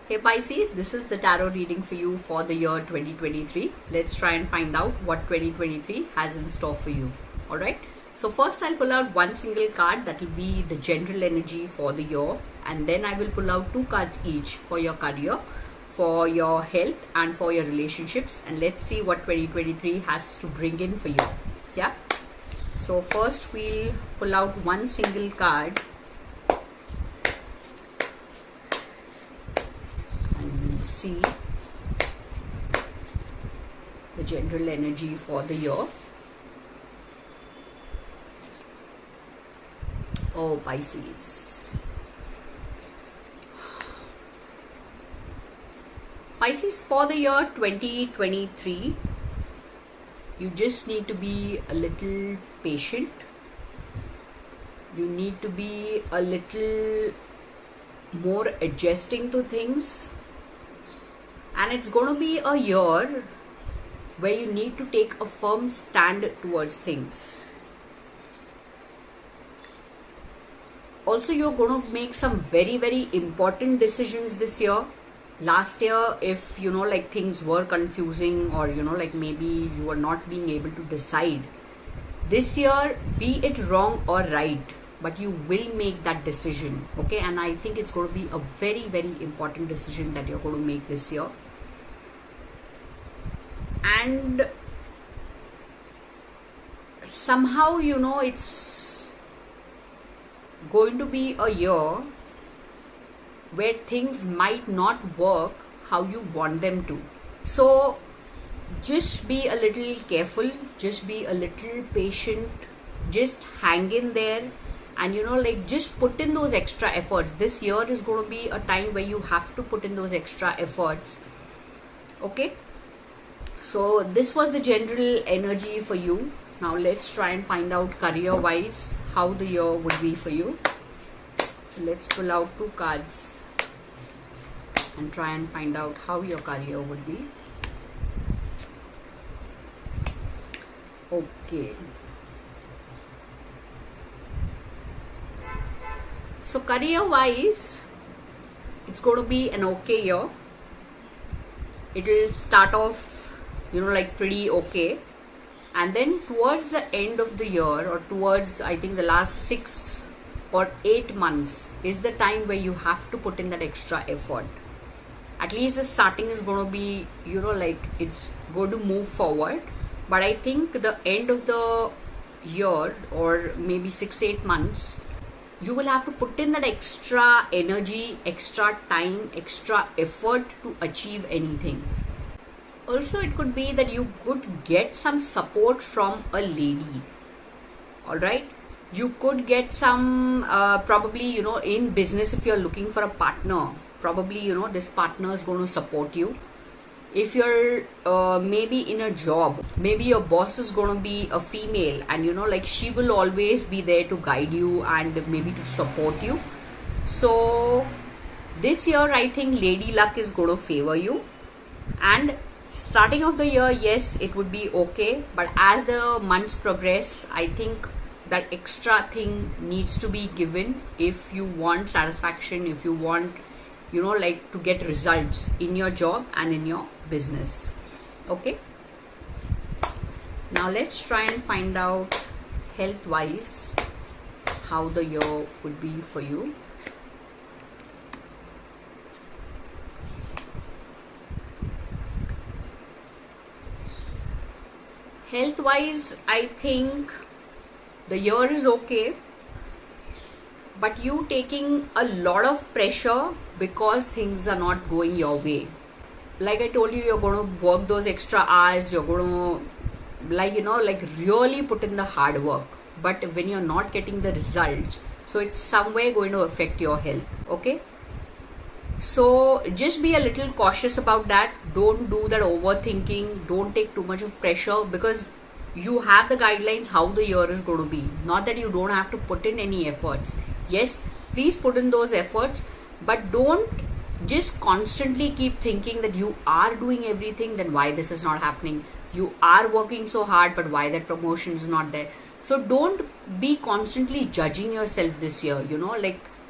Hey Pisces, this is the tarot reading for you for the year 2023. Let's try and find out what 2023 has in store for you. Alright, so first I'll pull out one single card that will be the general energy for the year, and then I will pull out two cards each for your career, for your health, and for your relationships. And let's see what 2023 has to bring in for you. Yeah, so first we'll pull out one single card. See the general energy for the year. Oh, Pisces. Pisces, for the year 2023, you just need to be a little patient. You need to be a little more adjusting to things. And it's going to be a year where you need to take a firm stand towards things. Also, you're going to make some very, very important decisions this year. Last year, if things were confusing, or maybe you were not being able to decide, this year, be it wrong or right, but you will make that decision. Okay, and I think it's going to be a very, very important decision that you're going to make this year. And somehow, it's going to be a year where things might not work how you want them to. So just be a little careful, just be a little patient, just hang in there, and just put in those extra efforts. This year is going to be a time where you have to put in those extra efforts. Okay, so this was the general energy for you. Now let's try and find out career wise how the year would be for you. So let's pull out two cards and try and find out how your career would be. Okay, so career wise, it's going to be an okay year. It will start off pretty okay, and then towards the end of the year, or towards I think the last 6 or 8 months, is the time where you have to put in that extra effort. At least the starting is going to be it's going to move forward, but I think the end of the year, or maybe 6-8 months, you will have to put in that extra energy, extra time, extra effort to achieve anything. Also, it could be that you could get some support from a lady. Alright, you could get some probably in business, if you're looking for a partner, probably this partner is going to support you. If you're maybe in a job, maybe your boss is going to be a female, and she will always be there to guide you and maybe to support you. So this year I think lady luck is going to favor you. And starting of the year, yes, it would be okay, but as the months progress, I think that extra thing needs to be given if you want satisfaction, if you want to get results in your job and in your business. Okay, now let's try and find out health wise how the year would be for you. Health wise, I think the year is okay, but you taking a lot of pressure because things are not going your way. Like I told you, you're going to work those extra hours, you're going to really put in the hard work, but when you're not getting the results, so it's some way going to affect your health. Okay, so just be a little cautious about that. Don't do that overthinking, don't take too much of pressure, because you have the guidelines how the year is going to be. Not that you don't have to put in any efforts. Yes, please put in those efforts, but don't just constantly keep thinking that you are doing everything, then why this is not happening. You are working so hard, but why that promotion is not there. So don't be constantly judging yourself this year.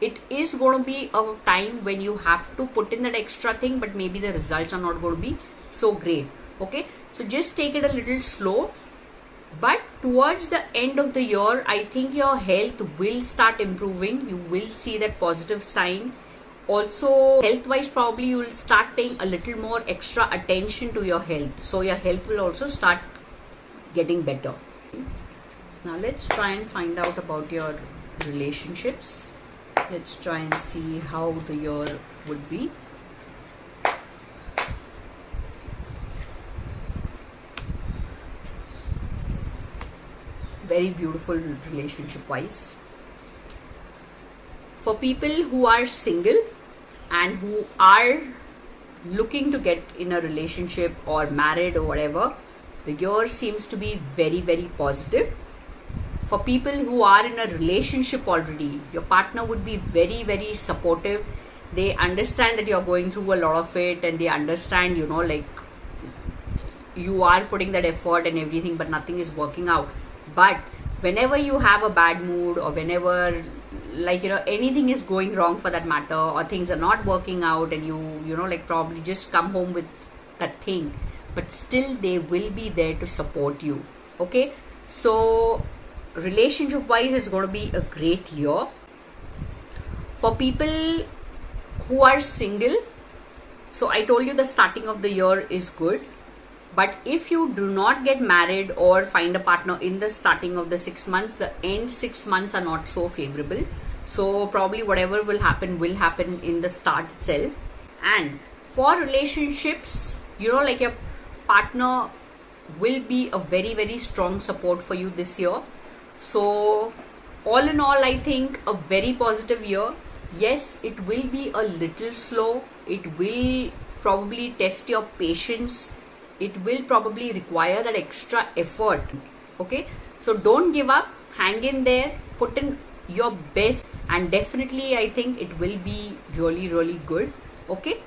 it is going to be a time when you have to put in that extra thing, but maybe the results are not going to be so great. Okay, so just take it a little slow. But towards the end of the year, I think your health will start improving. You will see that positive sign. Also, health wise, probably you will start paying a little more extra attention to your health. So your health will also start getting better. Now let's try and find out about your relationships. Let's try and see how the year would be. Very beautiful relationship wise. For people who are single and who are looking to get in a relationship or married or whatever, the year seems to be very, very positive. For people who are in a relationship already, your partner would be very, very supportive. They understand that you're going through a lot of it, and they understand, you know, like you are putting that effort and everything, but nothing is working out. But whenever you have a bad mood, or whenever, like, you know, anything is going wrong for that matter, or things are not working out, and you know, like, probably just come home with that thing, but still they will be there to support you. Okay, so relationship wise, it's going to be a great year. For people who are single, so I told you the starting of the year is good. But if you do not get married or find a partner in the starting of the 6 months, the end 6 months are not so favorable. So probably whatever will happen in the start itself. And for relationships, you know, like, your partner will be a very, very strong support for you this year. So all in all, I think a very positive year. Yes, it will be a little slow. It will probably test your patience. It will probably require that extra effort. Okay, so don't give up, hang in there, put in your best, and definitely I think it will be really, really good. Okay,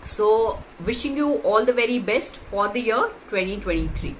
so wishing you all the very best for the year 2023.